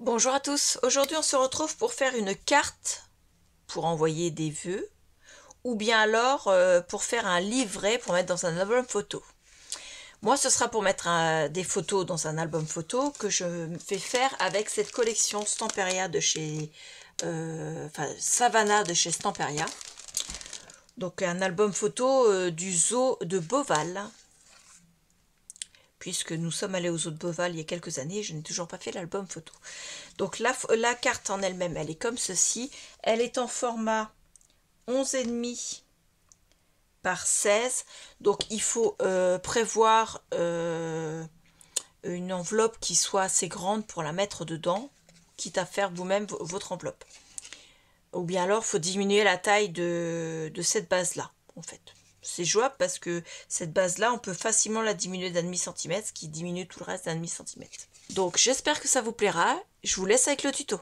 Bonjour à tous, aujourd'hui on se retrouve pour faire une carte pour envoyer des vœux ou bien alors pour faire un livret pour mettre dans un album photo. Moi ce sera pour mettre des photos dans un album photo que je vais faire avec cette collection Stamperia de chez Savannah de chez Stamperia. Donc un album photo du zoo de Beauval. Puisque nous sommes allés aux zoo de Beauval il y a quelques années, je n'ai toujours pas fait l'album photo. Donc la carte en elle-même, elle est comme ceci. Elle est en format 11,5 par 16. Donc il faut prévoir une enveloppe qui soit assez grande pour la mettre dedans, quitte à faire vous-même votre enveloppe. Ou bien alors, il faut diminuer la taille de cette base-là, en fait. C'est jouable parce que cette base-là, on peut facilement la diminuer d'1,5 cm, ce qui diminue tout le reste d'1,5 cm. Donc, j'espère que ça vous plaira. Je vous laisse avec le tuto.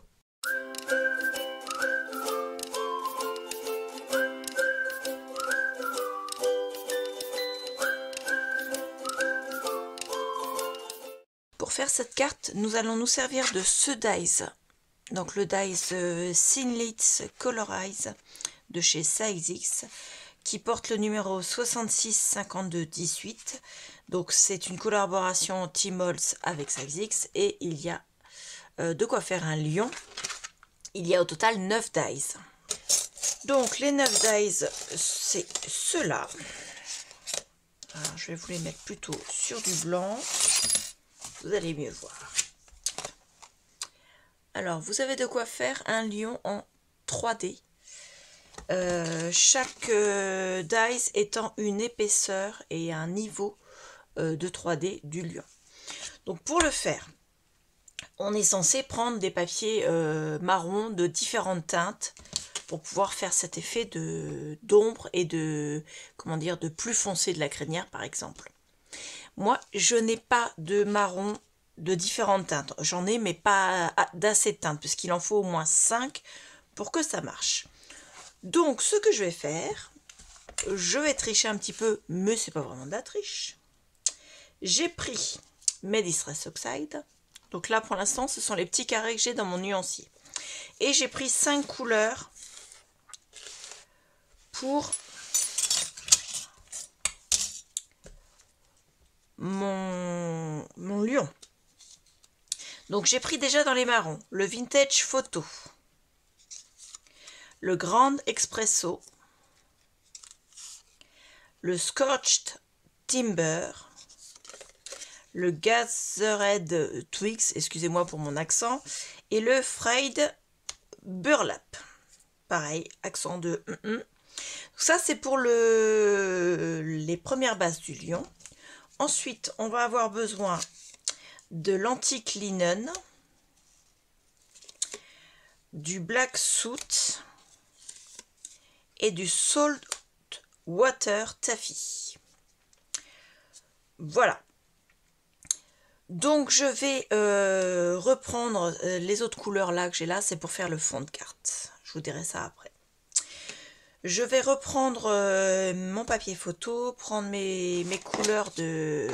Pour faire cette carte, nous allons nous servir de ce dies. Donc, le dies Thinlits Colorize de chez SizeX, qui porte le numéro 66 52 18. Donc c'est une collaboration T-Molds avec SizeX et il y a de quoi faire un lion. Il y a au total 9 dies. Donc les 9 dies, c'est ceux-là. Alors, je vais vous les mettre plutôt sur du blanc. Vous allez mieux voir. Alors vous avez de quoi faire un lion en 3D. Chaque dies étant une épaisseur et un niveau de 3D du lion. Donc pour le faire, on est censé prendre des papiers marrons de différentes teintes pour pouvoir faire cet effet d'ombre et de plus foncé de la crinière par exemple. Moi je n'ai pas de marron de différentes teintes, j'en ai mais pas d'assez de teintes puisqu'il en faut au moins 5 pour que ça marche. Donc ce que je vais faire, je vais tricher un petit peu, mais c'est pas vraiment de la triche. J'ai pris mes Distress Oxide. Donc là pour l'instant ce sont les petits carrés que j'ai dans mon nuancier. Et j'ai pris 5 couleurs pour mon lion. Donc j'ai pris déjà dans les marrons le Vintage Photo, le Grand Espresso, le Scorched Timber, le Gathered Twigs, excusez-moi pour mon accent, et le Frayed Burlap. Pareil, accent de Ça c'est pour les premières bases du lion. Ensuite, on va avoir besoin de l'antique linen, du black soot et du salt water taffy. Voilà. Donc je vais reprendre les autres couleurs là que j'ai là, c'est pour faire le fond de carte. Je vous dirai ça après. Je vais reprendre mon papier photo, prendre mes couleurs de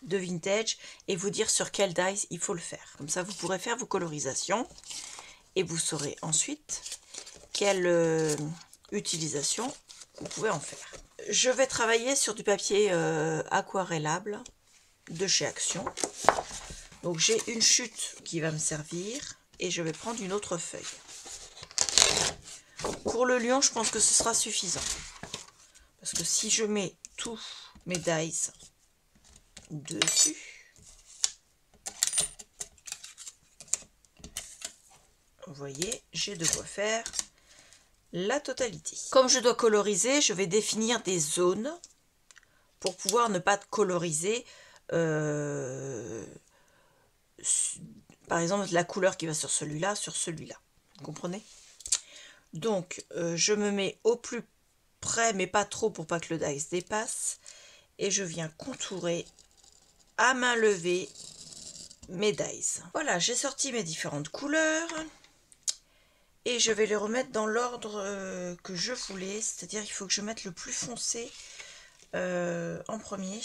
vintage et vous dire sur quel dies il faut le faire. Comme ça vous pourrez faire vos colorisations et vous saurez ensuite quelle utilisation vous pouvez en faire. Je vais travailler sur du papier aquarellable de chez Action. Donc j'ai une chute qui va me servir et je vais prendre une autre feuille. Pour le lion, je pense que ce sera suffisant. Parce que si je mets tous mes dies dessus, vous voyez, j'ai de quoi faire la totalité. Comme je dois coloriser, je vais définir des zones pour pouvoir ne pas coloriser par exemple la couleur qui va sur celui-là, vous comprenez? Donc je me mets au plus près mais pas trop pour pas que le dies dépasse et je viens contourer à main levée mes dies. Voilà, j'ai sorti mes différentes couleurs et je vais les remettre dans l'ordre que je voulais, c'est-à-dire il faut que je mette le plus foncé en premier.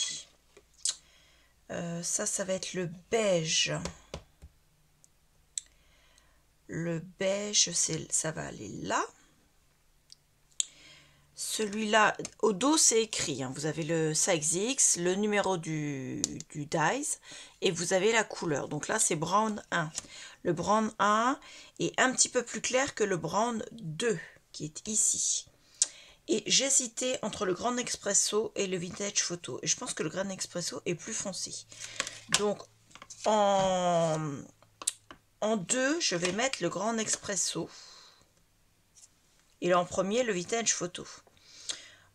Ça va être le beige Le beige, ça va aller là. Celui-là, au dos, c'est écrit. Hein. Vous avez le size X, le numéro du dies et vous avez la couleur. Donc là, c'est brown 1. Le brown 1 est un petit peu plus clair que le brown 2 qui est ici. Et j'hésitais entre le Grand Expresso et le Vintage Photo. Et je pense que le Grand Expresso est plus foncé. Donc, en 2, je vais mettre le Grand Expresso. Et en premier, le Vintage Photo.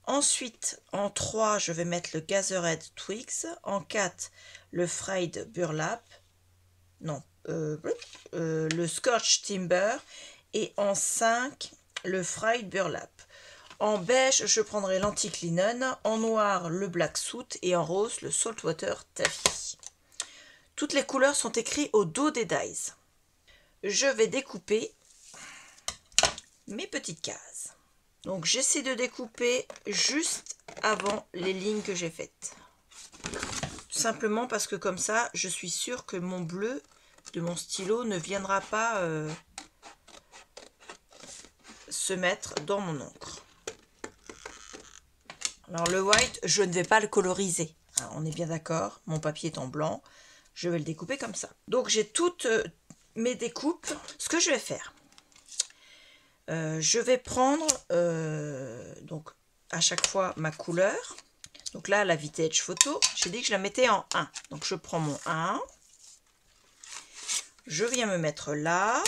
Ensuite, en 3, je vais mettre le Gathered Twigs. En 4, le Fried Burlap. Non, le Scotch Timber. Et en 5, le Fried Burlap. En beige, je prendrai l'Antique Linen. En noir, le Black Soot. Et en rose, le Saltwater Taffy. Toutes les couleurs sont écrites au dos des dies. Je vais découper mes petites cases. Donc j'essaie de découper juste avant les lignes que j'ai faites. Simplement parce que comme ça, je suis sûre que mon bleu de mon stylo ne viendra pas se mettre dans mon encre. Alors le white, je ne vais pas le coloriser. Hein, on est bien d'accord, mon papier est en blanc. Je vais le découper comme ça. Donc j'ai toutes mes découpes. Ce que je vais faire, je vais prendre donc à chaque fois ma couleur. Donc là, la Vintage Photo, j'ai dit que je la mettais en 1. Donc je prends mon 1. Je viens me mettre là.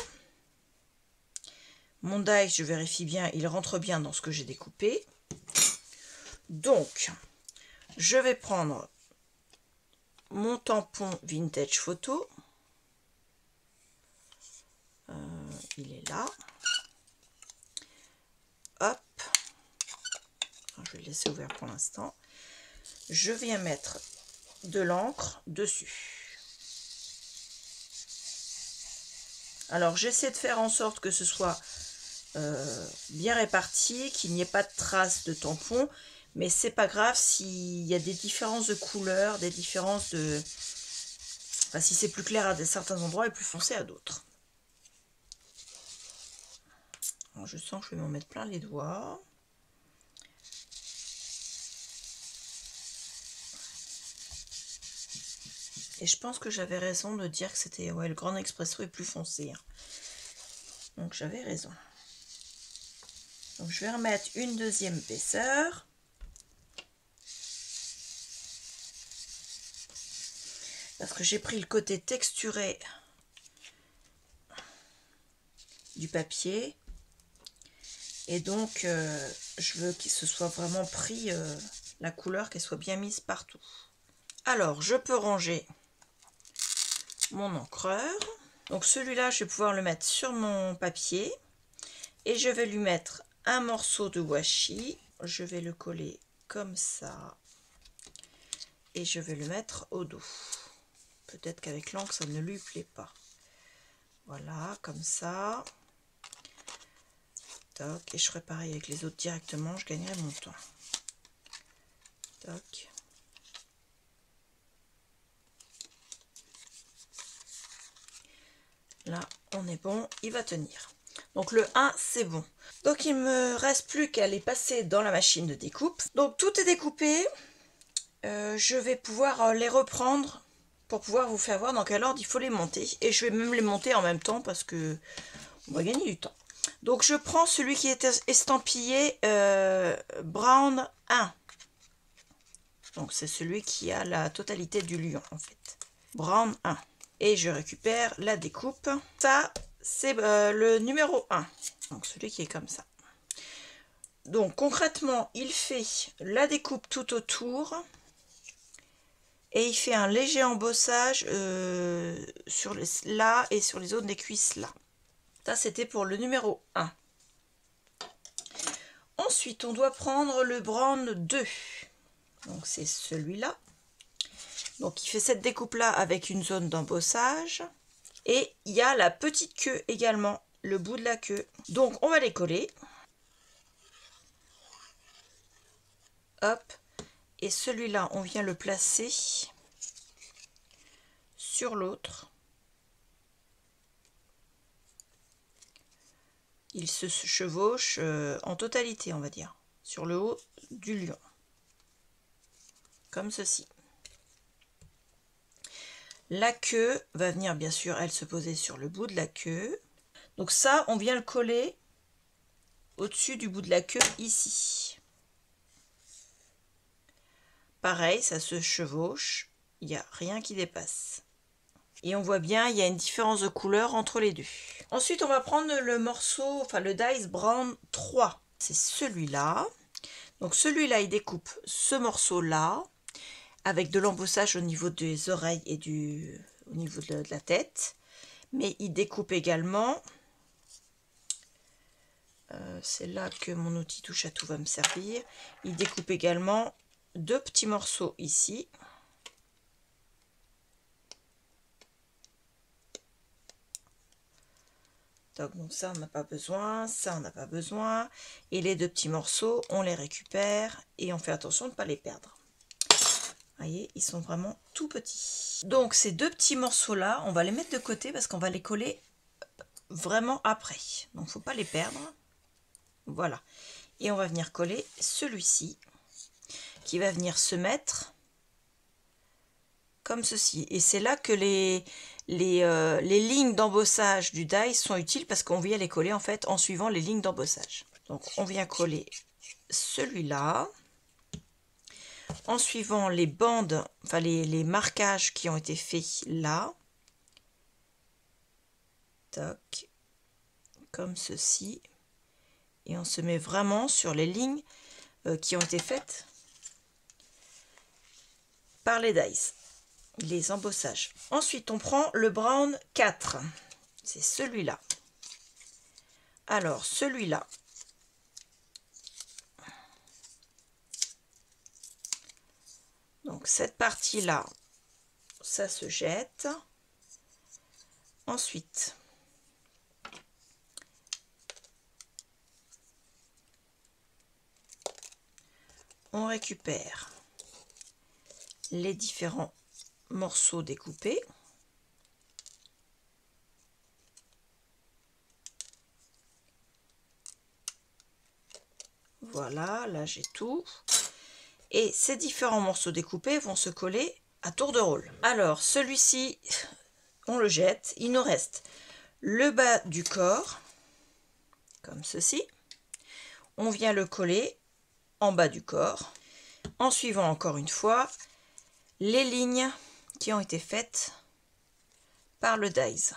Mon die, je vérifie bien, il rentre bien dans ce que j'ai découpé. Donc, je vais prendre mon tampon Vintage Photo. Il est là. Hop. Je vais le laisser ouvert pour l'instant. Je viens mettre de l'encre dessus. Alors, j'essaie de faire en sorte que ce soit bien réparti, qu'il n'y ait pas de traces de tampon, mais c'est pas grave s'il y a des différences de couleurs, des différences de... Enfin, si c'est plus clair à certains endroits et plus foncé à d'autres. Je sens que je vais m'en mettre plein les doigts. Et je pense que j'avais raison de dire que c'était... Ouais, le Grand Expresso est plus foncé. Hein. Donc j'avais raison. Donc je vais remettre une deuxième épaisseur. Parce que j'ai pris le côté texturé du papier. Et donc je veux que ce soit vraiment pris, la couleur, qu'elle soit bien mise partout. Alors je peux ranger mon encreur. Donc celui-là, je vais pouvoir le mettre sur mon papier. Et je vais lui mettre un morceau de washi. Je vais le coller comme ça. Et je vais le mettre au dos. Peut-être qu'avec l'encre, ça ne lui plaît pas. Voilà, comme ça. Toc. Et je ferai pareil avec les autres directement. Je gagnerai mon temps. Toc. Là, on est bon. Il va tenir. Donc le 1, c'est bon. Donc il me reste plus qu'à les passer dans la machine de découpe. Donc tout est découpé. Je vais pouvoir les reprendre pour pouvoir vous faire voir dans quel ordre il faut les monter. Et je vais même les monter en même temps parce que on va gagner du temps. Donc je prends celui qui est estampillé Brown 1. Donc c'est celui qui a la totalité du lion en fait. Brown 1. Et je récupère la découpe. Ça, c'est le numéro 1. Donc celui qui est comme ça. Donc concrètement, il fait la découpe tout autour. Et il fait un léger embossage sur là et sur les zones des cuisses là. Ça, c'était pour le numéro 1. Ensuite, on doit prendre le Brown 2. Donc c'est celui-là. Donc il fait cette découpe-là avec une zone d'embossage. Et il y a la petite queue également, le bout de la queue. Donc on va les coller. Hop. Et celui-là, on vient le placer sur l'autre. il se chevauche en totalité, on va dire, sur le haut du lion. Comme ceci. La queue va venir, bien sûr, elle se poser sur le bout de la queue. Donc ça, on vient le coller au-dessus du bout de la queue, ici. Pareil, ça se chevauche, il n'y a rien qui dépasse. Et on voit bien, il y a une différence de couleur entre les deux. Ensuite, on va prendre le morceau, enfin le Dies Brown 3. C'est celui-là. Donc celui-là, il découpe ce morceau-là, avec de l'embossage au niveau des oreilles et au niveau de la tête. Mais il découpe également, c'est là que mon outil touche à tout va me servir, il découpe également 2 petits morceaux ici. Donc ça on n'a pas besoin, ça on n'a pas besoin. Et les 2 petits morceaux, on les récupère et on fait attention de ne pas les perdre. Vous voyez, ils sont vraiment tout petits. Donc ces 2 petits morceaux là, on va les mettre de côté parce qu'on va les coller vraiment après. Donc il ne faut pas les perdre. Voilà. Et on va venir coller celui-ci qui va venir se mettre comme ceci. Et c'est là que les lignes d'embossage du die sont utiles parce qu'on vient les coller en fait en suivant les lignes d'embossage. Donc on vient coller celui-là en suivant les bandes, enfin les marquages qui ont été faits là. Toc, comme ceci. Et on se met vraiment sur les lignes qui ont été faites par les dies, les embossages. Ensuite, on prend le Brown 4. C'est celui-là. Alors, celui-là. Donc, cette partie-là, ça se jette. Ensuite, on récupère les différents morceaux découpés. Voilà, là j'ai tout. Et ces différents morceaux découpés vont se coller à tour de rôle. Alors, celui-ci, on le jette. Il nous reste le bas du corps, comme ceci. On vient le coller en bas du corps, en suivant encore une fois les lignes qui ont été faites par le dies.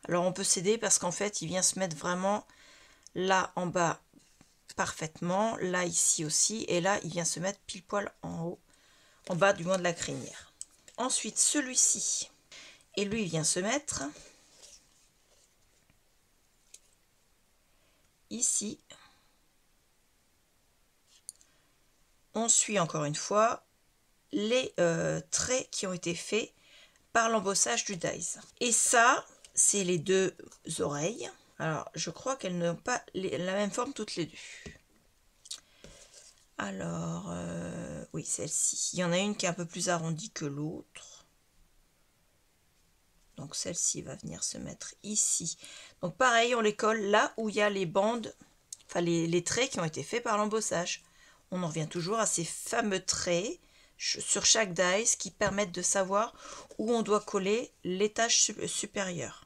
Alors on peut s'aider parce qu'en fait il vient se mettre vraiment là en bas parfaitement, là ici aussi, et là il vient se mettre pile poil en haut, en bas du moins de la crinière. Ensuite celui-ci, et lui il vient se mettre ici. On suit encore une fois les traits qui ont été faits par l'embossage du dies. Et ça, c'est les 2 oreilles. Alors, je crois qu'elles n'ont pas la même forme toutes les 2. Alors, oui, celle-ci. Il y en a une qui est un peu plus arrondie que l'autre. Donc, celle-ci va venir se mettre ici. Donc, pareil, on les colle là où il y a les bandes, enfin les traits qui ont été faits par l'embossage. On en revient toujours à ces fameux traits sur chaque dies qui permettent de savoir où on doit coller l'étage supérieur.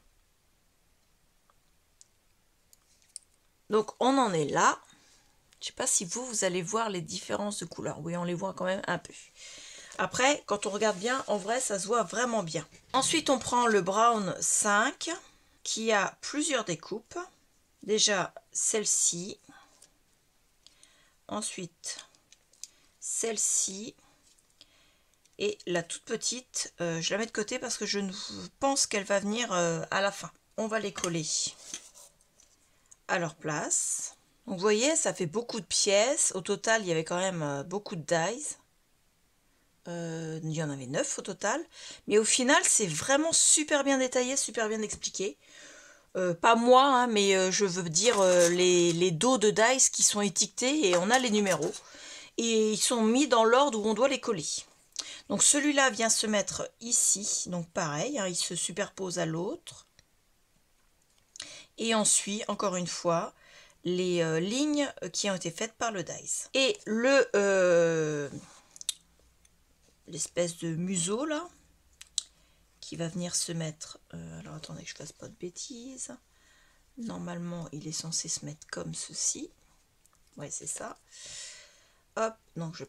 Donc on en est là. Je ne sais pas si vous allez voir les différences de couleurs. Oui, on les voit quand même un peu. Après, quand on regarde bien, en vrai, ça se voit vraiment bien. Ensuite, on prend le Brown 5 qui a plusieurs découpes. Déjà, celle-ci. Ensuite, celle-ci. Et la toute petite, je la mets de côté parce que je pense qu'elle va venir à la fin. On va les coller à leur place. Donc vous voyez, ça fait beaucoup de pièces. Au total, il y avait quand même beaucoup de dies. Il y en avait 9 au total. Mais au final, c'est vraiment super bien détaillé, super bien expliqué. Pas moi, hein, mais je veux dire les dos de dies qui sont étiquetés et on a les numéros. et ils sont mis dans l'ordre où on doit les coller. Donc celui-là vient se mettre ici, donc pareil, hein, il se superpose à l'autre. Et ensuite, encore une fois, les lignes qui ont été faites par le dies. Et l'espèce de museau là, qui va venir se mettre, alors attendez que je fasse pas de bêtises, normalement il est censé se mettre comme ceci, ouais c'est ça, hop, donc je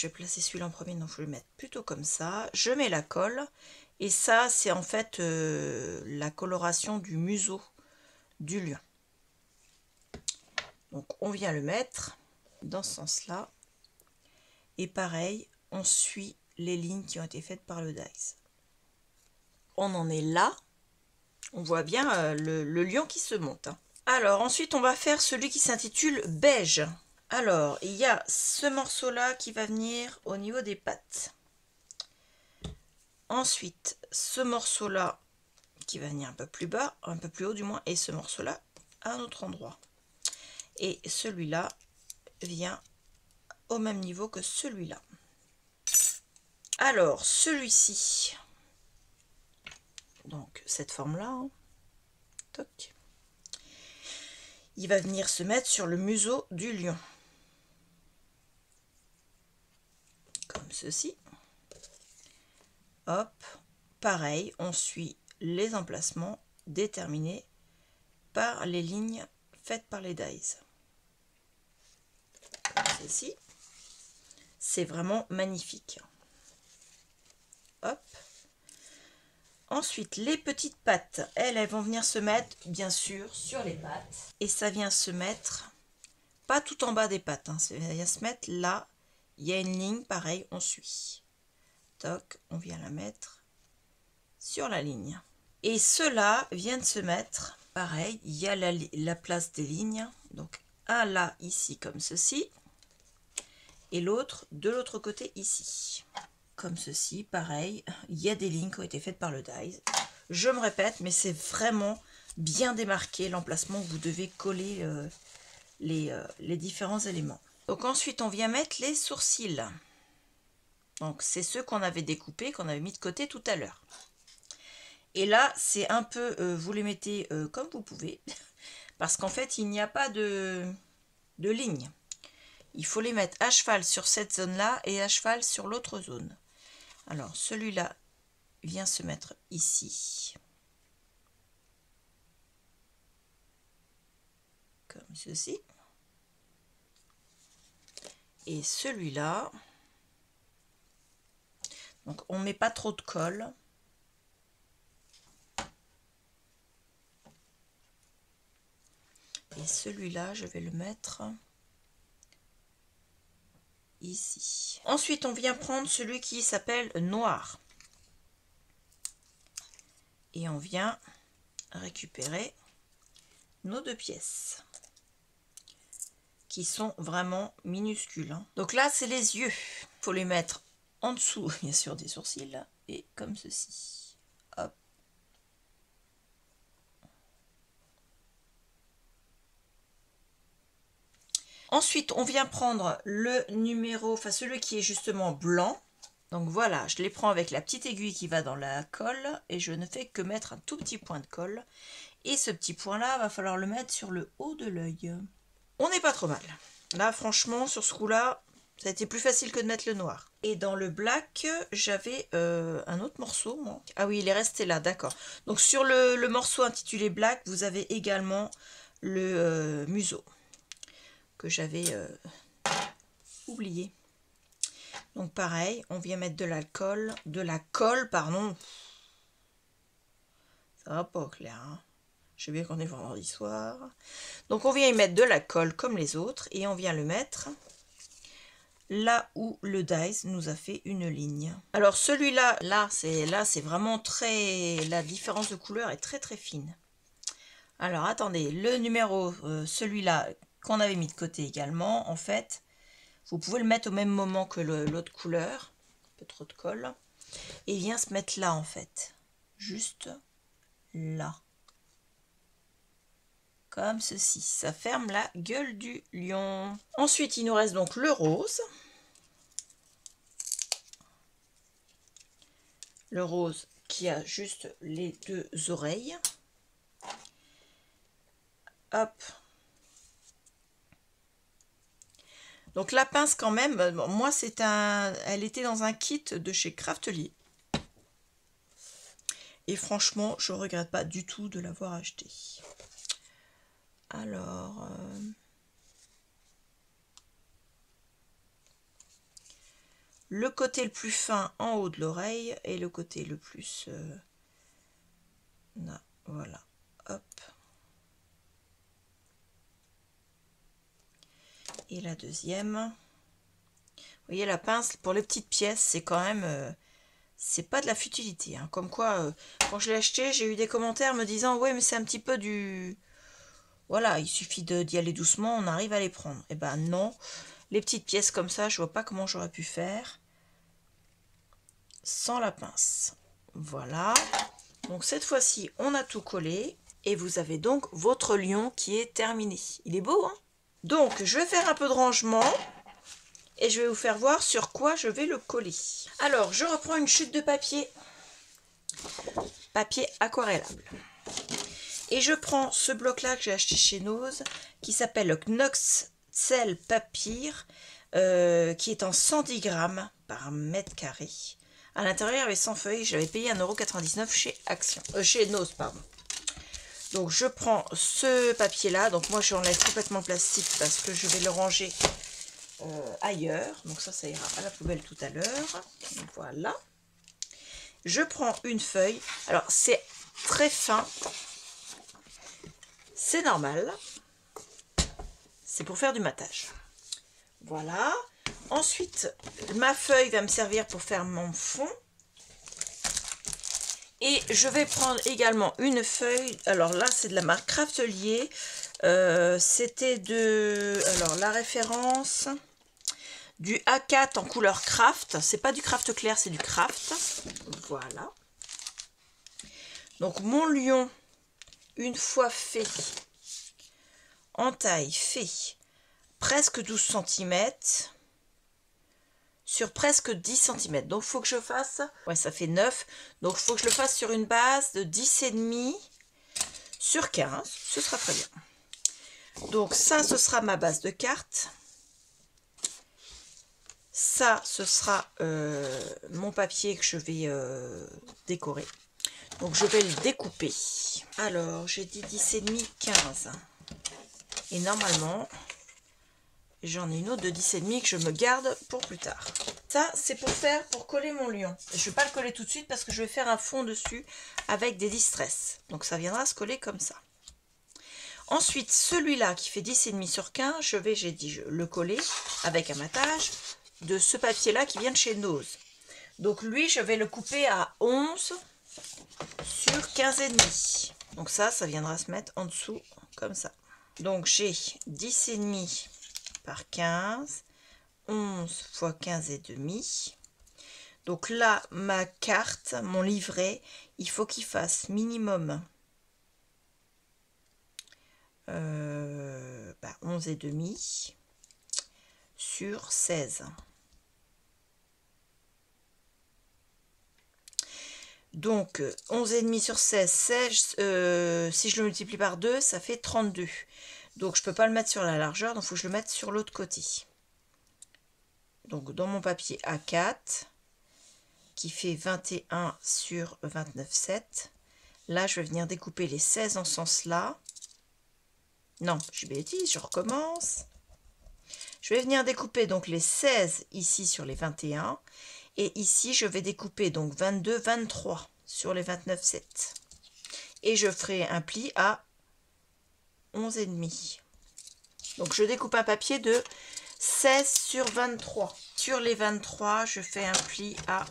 vais placer celui-là en premier, donc je vais le mettre plutôt comme ça, je mets la colle, et ça c'est en fait la coloration du museau du lion. Donc on vient le mettre dans ce sens-là, et pareil, on suit les lignes qui ont été faites par le dies. On en est là, on voit bien le lion qui se monte. Alors ensuite on va faire celui qui s'intitule beige. Alors il y a ce morceau là qui va venir au niveau des pattes. Ensuite ce morceau là qui va venir un peu plus bas, un peu plus haut du moins, et ce morceau là à un autre endroit. Et celui-là vient au même niveau que celui-là. Alors celui-ci, donc cette forme-là, hein. Toc. Il va venir se mettre sur le museau du lion. Comme ceci. Hop, pareil, on suit les emplacements déterminés par les lignes faites par les dies. Comme ceci. C'est vraiment magnifique. Hop. Ensuite, les petites pattes, elles vont venir se mettre, bien sûr, sur les pattes. Et ça vient se mettre, pas tout en bas des pattes, hein, ça vient se mettre là. Il y a une ligne, pareil, on suit. Toc, on vient la mettre sur la ligne. Et ceux-là viennent se mettre, pareil, il y a la place des lignes. Donc, un là, ici, comme ceci. Et l'autre, de l'autre côté, ici. Comme ceci, pareil, il y a des lignes qui ont été faites par le dies. Je me répète, mais c'est vraiment bien démarqué l'emplacement où vous devez coller les différents éléments. Donc ensuite, on vient mettre les sourcils. Donc c'est ceux qu'on avait découpés, qu'on avait mis de côté tout à l'heure. Et là, c'est un peu, vous les mettez comme vous pouvez, parce qu'en fait, il n'y a pas de ligne. Il faut les mettre à cheval sur cette zone-là et à cheval sur l'autre zone. Alors, celui-là vient se mettre ici. Comme ceci. Et celui-là, donc on ne met pas trop de colle. Et celui-là, je vais le mettre ici. Ensuite, on vient prendre celui qui s'appelle noir. Et on vient récupérer nos deux pièces qui sont vraiment minuscules, hein. Donc là, c'est les yeux. Il faut les mettre en dessous, bien sûr, des sourcils et comme ceci. Hop. Ensuite, on vient prendre le numéro, enfin celui qui est justement blanc. Donc voilà, je les prends avec la petite aiguille qui va dans la colle et je ne fais que mettre un tout petit point de colle. Et ce petit point-là, va falloir le mettre sur le haut de l'œil. On n'est pas trop mal. Là, franchement, sur ce coup-là, ça a été plus facile que de mettre le noir. Et dans le black, j'avais un autre morceau, moi. Ah oui, il est resté là, d'accord. Donc sur le morceau intitulé black, vous avez également le museau que j'avais oublié. Donc pareil, on vient mettre de la colle, pardon. Ça va pas clair, hein. Je sais bien qu'on est vendredi soir. Donc on vient y mettre de la colle comme les autres et on vient le mettre là où le dies nous a fait une ligne. Alors celui-là, là c'est vraiment très... La différence de couleur est très très fine. Alors attendez, le numéro, celui-là qu'on avait mis de côté également, en fait, vous pouvez le mettre au même moment que l'autre couleur. Un peu trop de colle. Et il vient se mettre là en fait. Juste là. comme ceci. Ça ferme la gueule du lion. Ensuite, il nous reste donc le rose. Le rose qui a juste les deux oreilles. Hop. Donc la pince quand même, moi elle était dans un kit de chez Craftelier. Et franchement, je regrette pas du tout de l'avoir acheté. Alors, le côté le plus fin en haut de l'oreille et le côté le plus... là, voilà, hop. Et la deuxième. Vous voyez, la pince, pour les petites pièces, c'est quand même... c'est pas de la futilité. Hein. Comme quoi, quand je l'ai acheté, j'ai eu des commentaires me disant « Ouais, mais c'est un petit peu du... » Voilà, il suffit d'y aller doucement, on arrive à les prendre. Eh ben non, les petites pièces comme ça, je vois pas comment j'aurais pu faire sans la pince. Voilà. Donc cette fois-ci, on a tout collé. Et vous avez donc votre lion qui est terminé. Il est beau, hein? Donc, je vais faire un peu de rangement. Et je vais vous faire voir sur quoi je vais le coller. Alors, je reprends une chute de papier. Papier aquarellable. Et je prends ce bloc-là que j'ai acheté chez Nose, qui s'appelle le Knox Cell Papier, qui est en 110 grammes par mètre carré. À l'intérieur, il y avait 100 feuilles. Je l'avais payé 1,99 € chez Action, chez Nose, pardon. Donc, je prends ce papier-là. Donc, moi, j'enlève complètement le plastique parce que je vais le ranger ailleurs. Donc, ça ira à la poubelle tout à l'heure. Voilà. Je prends une feuille. Alors, c'est très fin. C'est normal. C'est pour faire du matage. Voilà. Ensuite, ma feuille va me servir pour faire mon fond. Et je vais prendre également une feuille. Alors là, c'est de la marque Craftelier. C'était de... Alors, la référence... Du A4 en couleur craft. C'est pas du craft clair, c'est du craft. Voilà. Donc, mon lion, une fois fait, en taille, fait presque 12 cm sur presque 10 cm. Donc, il faut que je fasse... Ouais, ça fait 9. Donc, il faut que je le fasse sur une base de 10,5 sur 15. Ce sera très bien. Donc, ça, ce sera ma base de cartes. Ça, ce sera mon papier que je vais décorer. Donc, je vais le découper. Alors, j'ai dit 10,5, 15. Et normalement, j'en ai une autre de 10,5 que je me garde pour plus tard. Ça, c'est pour coller mon lion. Je ne vais pas le coller tout de suite parce que je vais faire un fond dessus avec des distress. Donc, ça viendra se coller comme ça. Ensuite, celui-là qui fait 10,5 sur 15, j'ai dit, le coller avec un matage de ce papier-là qui vient de chez Nose. Donc lui, je vais le couper à 11 sur 15,5. Donc ça viendra se mettre en dessous comme ça. Donc j'ai 10,5 par 15, 11 fois 15,5. Donc là, ma carte, mon livret, il faut qu'il fasse minimum 11,5 sur 16. Donc 11,5 sur 16, si je le multiplie par 2, ça fait 32. Donc je ne peux pas le mettre sur la largeur, donc il faut que je le mette sur l'autre côté. Donc dans mon papier A4, qui fait 21 sur 29,7, là je vais venir découper les 16 en ce sens-là. Non, je bêtise, je recommence. Je vais venir découper donc les 16 ici sur les 21. Et ici, je vais découper donc 22, 23 sur les 29,7. Et je ferai un pli à 11,5. Donc, je découpe un papier de 16 sur 23. Sur les 23, je fais un pli à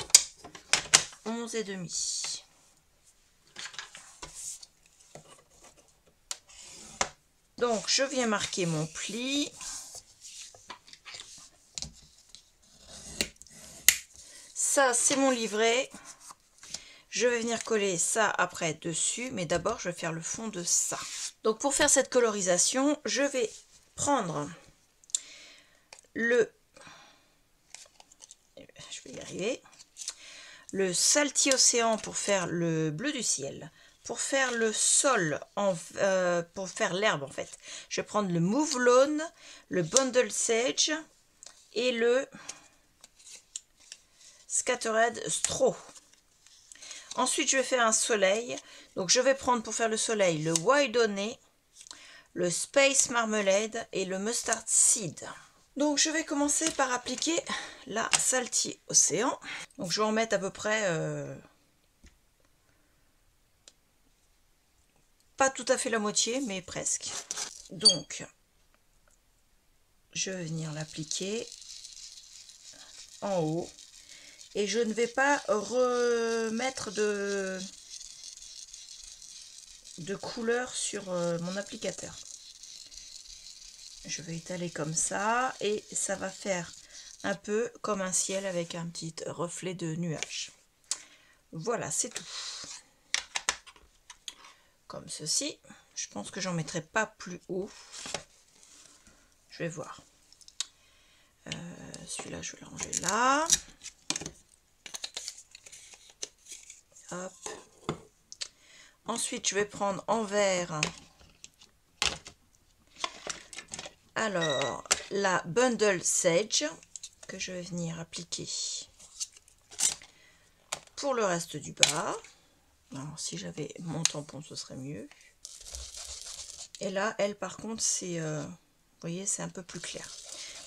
11,5. Donc, je viens marquer mon pli. Ça, c'est mon livret. Je vais venir coller ça après dessus, mais d'abord, je vais faire le fond de ça. Donc pour faire cette colorisation, je vais prendre le, je vais y arriver, le Salty Océan pour faire le bleu du ciel. Pour faire le sol, pour faire l'herbe en fait, je vais prendre le Mauve Lawn, le Bundle Sage et le Scattered Straw. Ensuite, je vais faire un soleil. Donc, je vais prendre pour faire le soleil le Wild Honey, le Space Marmalade et le Mustard Seed. Donc, je vais commencer par appliquer la Salty Océan. Donc, je vais en mettre à peu près... pas tout à fait la moitié, mais presque. Donc, je vais venir l'appliquer en haut. Et je ne vais pas remettre de couleur sur mon applicateur. Je vais étaler comme ça et ça va faire un peu comme un ciel avec un petit reflet de nuages. Voilà, c'est tout. Comme ceci. Je pense que j'en mettrai pas plus haut. Je vais voir. Celui-là, je vais le ranger là. Hop. Ensuite, je vais prendre en vert, alors, la Bundle Sage, que je vais venir appliquer pour le reste du bas. Alors, si j'avais mon tampon, ce serait mieux. Et là, elle, par contre, c'est, vous voyez, c'est un peu plus clair.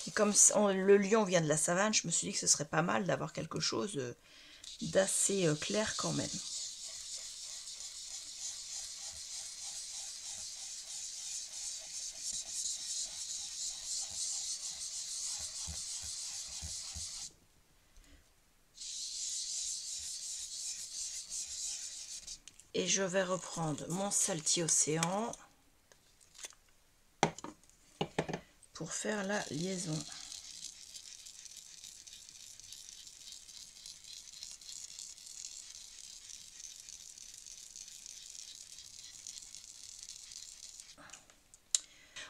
Et comme le lion vient de la savane, je me suis dit que ce serait pas mal d'avoir quelque chose d'assez clair quand même. Et je vais reprendre mon Salty Océan pour faire la liaison.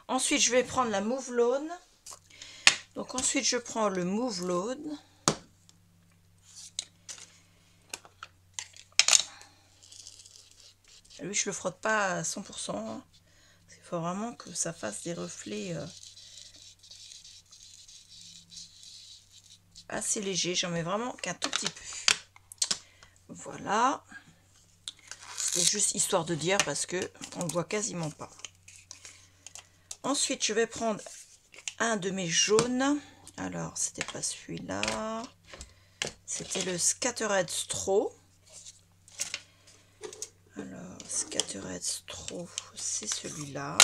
Ensuite, je vais prendre la Mauve Lawn. Donc ensuite, je prends le Mauve Lawn. Lui, je le frotte pas à 100%. Hein. Il faut vraiment que ça fasse des reflets assez légers. J'en mets vraiment qu'un tout petit peu. Voilà. C'est juste histoire de dire parce que on le voit quasiment pas. Ensuite, je vais prendre un de mes jaunes. Alors, c'était pas celui-là. C'était le Scattered Straw. Alors, Scattered Straw, c'est celui-là.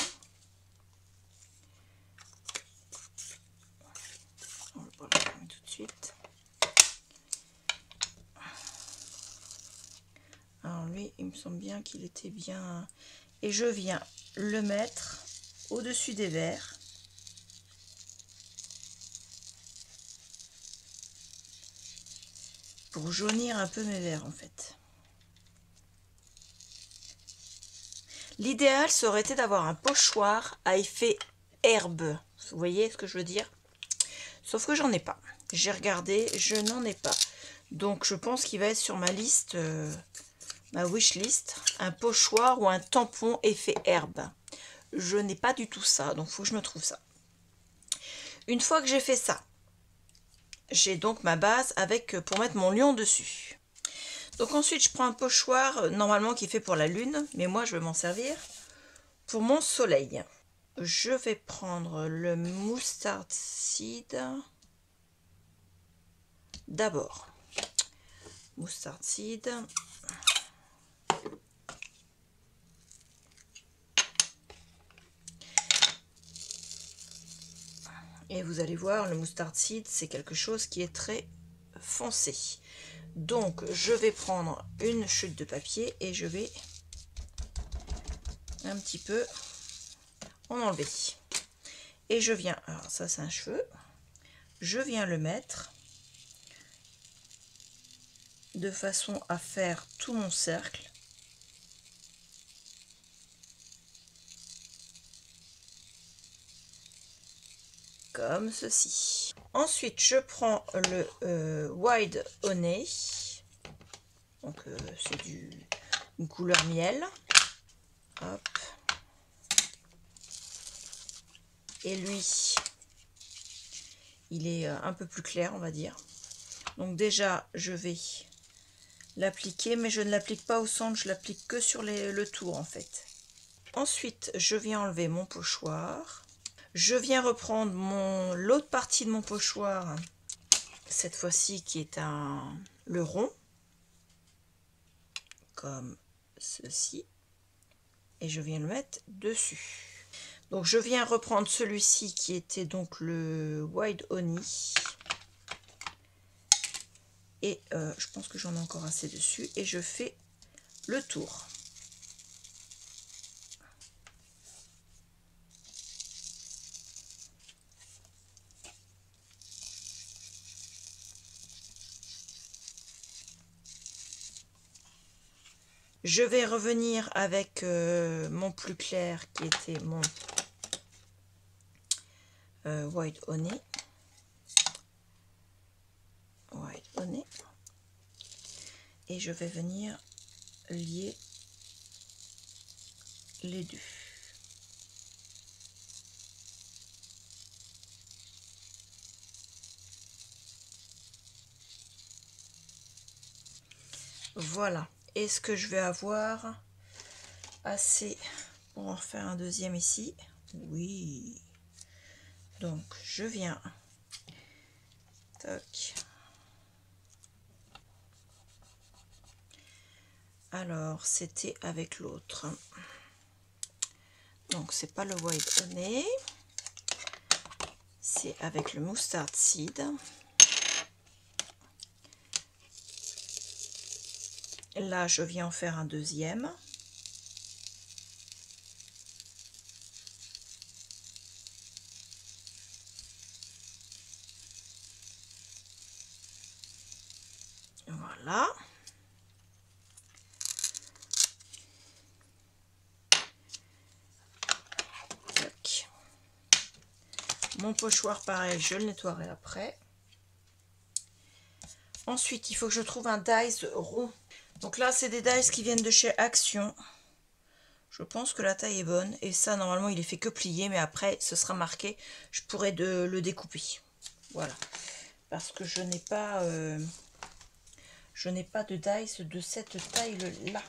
On va le voir tout de suite. Alors lui, il me semble bien qu'il était bien... Et je viens le mettre au-dessus des verres. Pour jaunir un peu mes verres en fait. L'idéal, ça aurait été d'avoir un pochoir à effet herbe. Vous voyez ce que je veux dire? Sauf que j'en ai pas. J'ai regardé, je n'en ai pas. Donc je pense qu'il va être sur ma liste, ma wishlist, un pochoir ou un tampon effet herbe. Je n'ai pas du tout ça, donc il faut que je me trouve ça. Une fois que j'ai fait ça, j'ai donc ma base avec pour mettre mon lion dessus. Donc ensuite, je prends un pochoir, normalement qui est fait pour la lune, mais moi je vais m'en servir pour mon soleil. Je vais prendre le Mustard Seed d'abord. Mustard Seed. Et vous allez voir, le Mustard Seed, c'est quelque chose qui est très foncé. Donc, je vais prendre une chute de papier et je vais un petit peu en enlever. Et je viens, alors ça c'est un cheveu, je viens le mettre de façon à faire tout mon cercle. comme ceci. Ensuite, je prends le Wild Honey. Donc, c'est une couleur miel. Hop. Et lui, il est un peu plus clair, on va dire. Donc déjà, je vais l'appliquer, mais je ne l'applique pas au centre, je l'applique que sur le tour en fait. Ensuite, je viens enlever mon pochoir. Je viens reprendre l'autre partie de mon pochoir, cette fois-ci qui est le rond, comme ceci, et je viens le mettre dessus. Donc je viens reprendre celui-ci qui était donc le Wild Honey. Et je pense que j'en ai encore assez dessus et je fais le tour. Je vais revenir avec mon plus clair qui était mon White Honey. White Honey. Et je vais venir lier les deux. Voilà. Est-ce que je vais avoir assez pour en refaire un deuxième ici? Oui. Donc, je viens. Toc. Alors, c'était avec l'autre. Donc, c'est pas le White Honey. C'est avec le Mustard Seed. Là, je viens en faire un deuxième. Voilà. Tac. Mon pochoir, pareil, je le nettoierai après. Ensuite, il faut que je trouve un dies rond. Donc là, c'est des dies qui viennent de chez Action. Je pense que la taille est bonne. Et ça, normalement, il est fait que plier. Mais après, ce sera marqué. Je pourrais le découper. Voilà. Parce que je n'ai pas de dice de cette taille-là.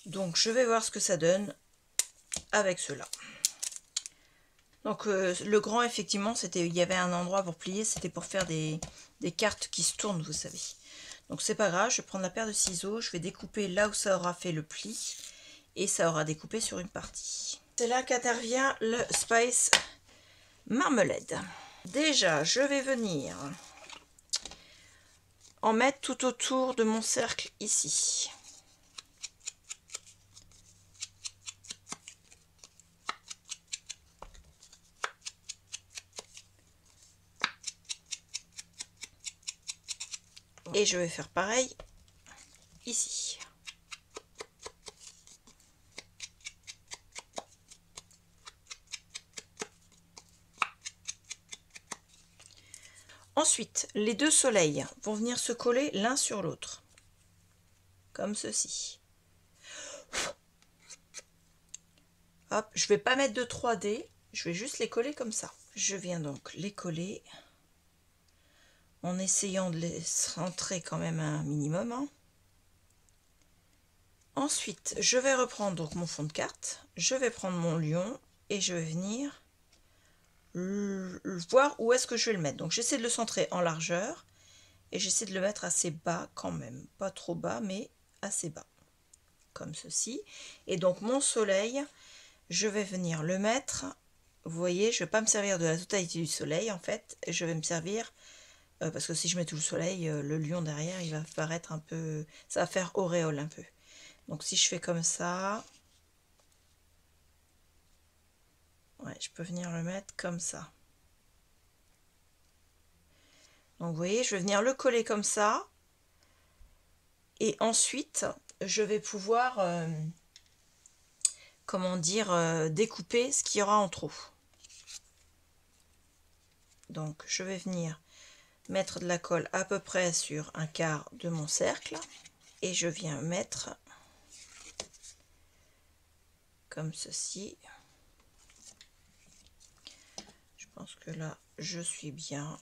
Donc, je vais voir ce que ça donne avec cela. Donc, le grand, effectivement, il y avait un endroit pour plier. C'était pour faire des cartes qui se tournent, vous savez. Donc, c'est pas grave. Je vais prendre la paire de ciseaux. Je vais découper là où ça aura fait le pli. Et ça aura découpé sur une partie. C'est là qu'intervient le Spice Marmalade. Déjà, je vais venir en mettre tout autour de mon cercle ici. Et je vais faire pareil ici. Ensuite, les deux soleils vont venir se coller l'un sur l'autre, comme ceci. Hop, je ne vais pas mettre de 3D, je vais juste les coller comme ça. Je viens donc les coller en essayant de les centrer quand même un minimum. Hein. Ensuite, je vais reprendre donc mon fond de carte, je vais prendre mon lion et je vais venir voir où est-ce que je vais le mettre. Donc j'essaie de le centrer en largeur et j'essaie de le mettre assez bas quand même, pas trop bas mais assez bas, comme ceci. Et donc mon soleil, je vais venir le mettre, vous voyez, je ne vais pas me servir de la totalité du soleil en fait, je vais me servir, parce que si je mets tout le soleil, le lion derrière, il va paraître un peu, ça va faire auréole un peu. Donc si je fais comme ça, ouais, je peux venir le mettre comme ça. Donc vous voyez, je vais venir le coller comme ça. Et ensuite, je vais pouvoir, comment dire, découper ce qu'il y aura en trop. Donc je vais venir mettre de la colle à peu près sur un quart de mon cercle et je viens mettre comme ceci. Je pense que là je suis bien.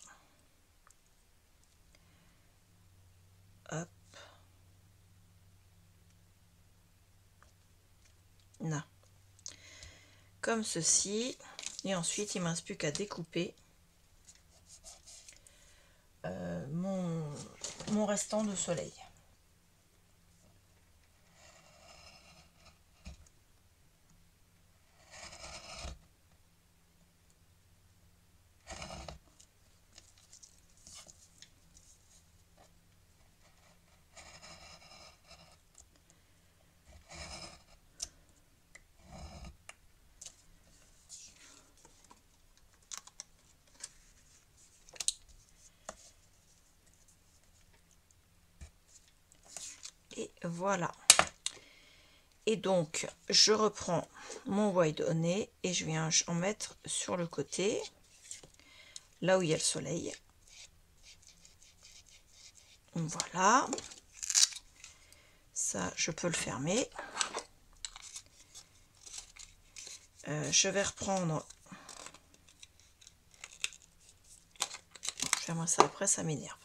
Hop. Là. Comme ceci. Et ensuite il ne me reste plus qu'à découper mon restant de soleil. Et voilà. Et donc, je reprends mon white honey et je viens en mettre sur le côté, là où il y a le soleil. Voilà. Ça, je peux le fermer. Je vais reprendre... Fais-moi ça après, ça m'énerve.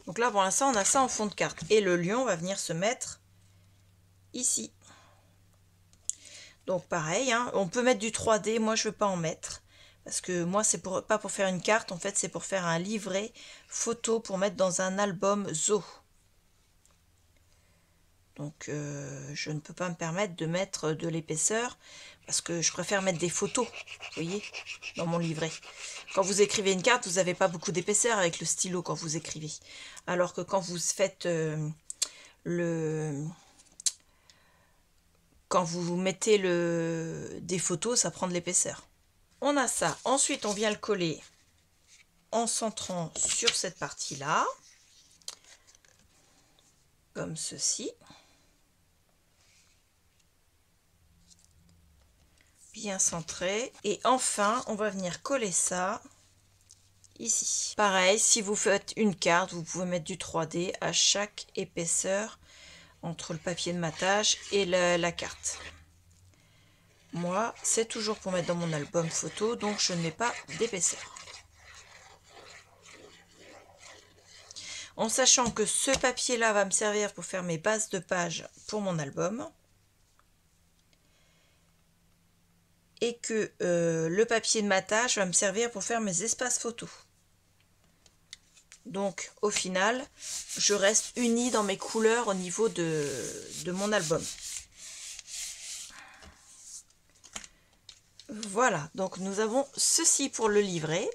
Donc là, pour l'instant, on a ça en fond de carte. Et le lion va venir se mettre ici. Donc pareil, hein, on peut mettre du 3D. Moi, je ne veux pas en mettre. Parce que moi, c'est pas pour faire une carte. En fait, c'est pour faire un livret photo pour mettre dans un album zoo. Donc, je ne peux pas me permettre de mettre de l'épaisseur. Parce que je préfère mettre des photos, vous voyez, dans mon livret. Quand vous écrivez une carte, vous n'avez pas beaucoup d'épaisseur avec le stylo quand vous écrivez. Alors que quand vous faites quand vous mettez des photos, ça prend de l'épaisseur. On a ça. Ensuite, on vient le coller en centrant sur cette partie-là. Comme ceci. Bien centré. Et enfin, on va venir coller ça ici. Pareil, si vous faites une carte, vous pouvez mettre du 3D à chaque épaisseur entre le papier de matage et la carte. Moi, c'est toujours pour mettre dans mon album photo, donc je ne mets pas d'épaisseur. En sachant que ce papier-là va me servir pour faire mes bases de page pour mon album. Et que le papier de matage va me servir pour faire mes espaces photos. Donc au final, je reste unie dans mes couleurs au niveau de mon album. Voilà, donc nous avons ceci pour le livret.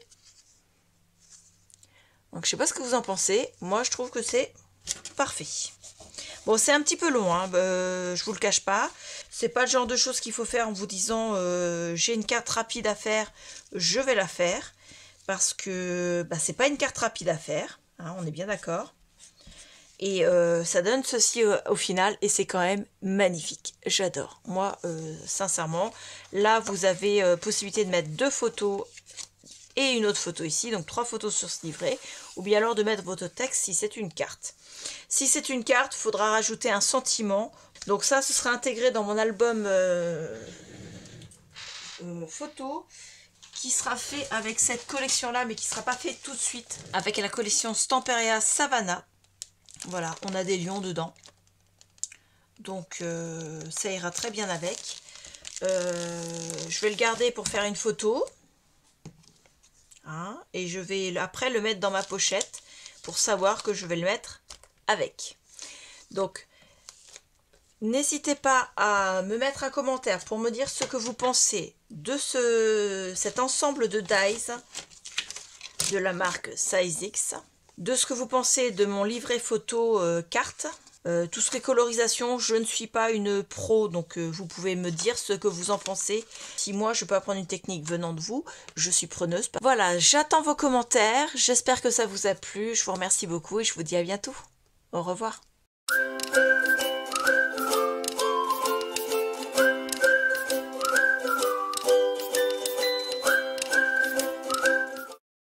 Donc je sais pas ce que vous en pensez. Moi je trouve que c'est parfait. Bon, c'est un petit peu long, hein, je vous le cache pas. C'est pas le genre de choses qu'il faut faire en vous disant j'ai une carte rapide à faire, je vais la faire. Parce que c'est pas une carte rapide à faire, hein, on est bien d'accord. Et ça donne ceci au final et c'est quand même magnifique. J'adore. Moi, sincèrement, là vous avez possibilité de mettre 2 photos et une autre photo ici, donc 3 photos sur ce livret, ou bien alors de mettre votre texte si c'est une carte. Si c'est une carte, il faudra rajouter un sentiment. Donc ça, ce sera intégré dans mon album photo, qui sera fait avec cette collection-là, mais qui ne sera pas fait tout de suite, avec la collection Stamperia Savannah. Voilà, on a des lions dedans. Donc ça ira très bien avec. Je vais le garder pour faire une photo. Hein, et je vais après le mettre dans ma pochette pour savoir que je vais le mettre avec. Donc, n'hésitez pas à me mettre un commentaire pour me dire ce que vous pensez de cet ensemble de dies de la marque SizeX, de ce que vous pensez de mon livret photo carte. Tout ce qui est colorisation, je ne suis pas une pro, donc vous pouvez me dire ce que vous en pensez. Si moi je peux apprendre une technique venant de vous, je suis preneuse. Voilà, j'attends vos commentaires, j'espère que ça vous a plu, je vous remercie beaucoup et je vous dis à bientôt. Au revoir.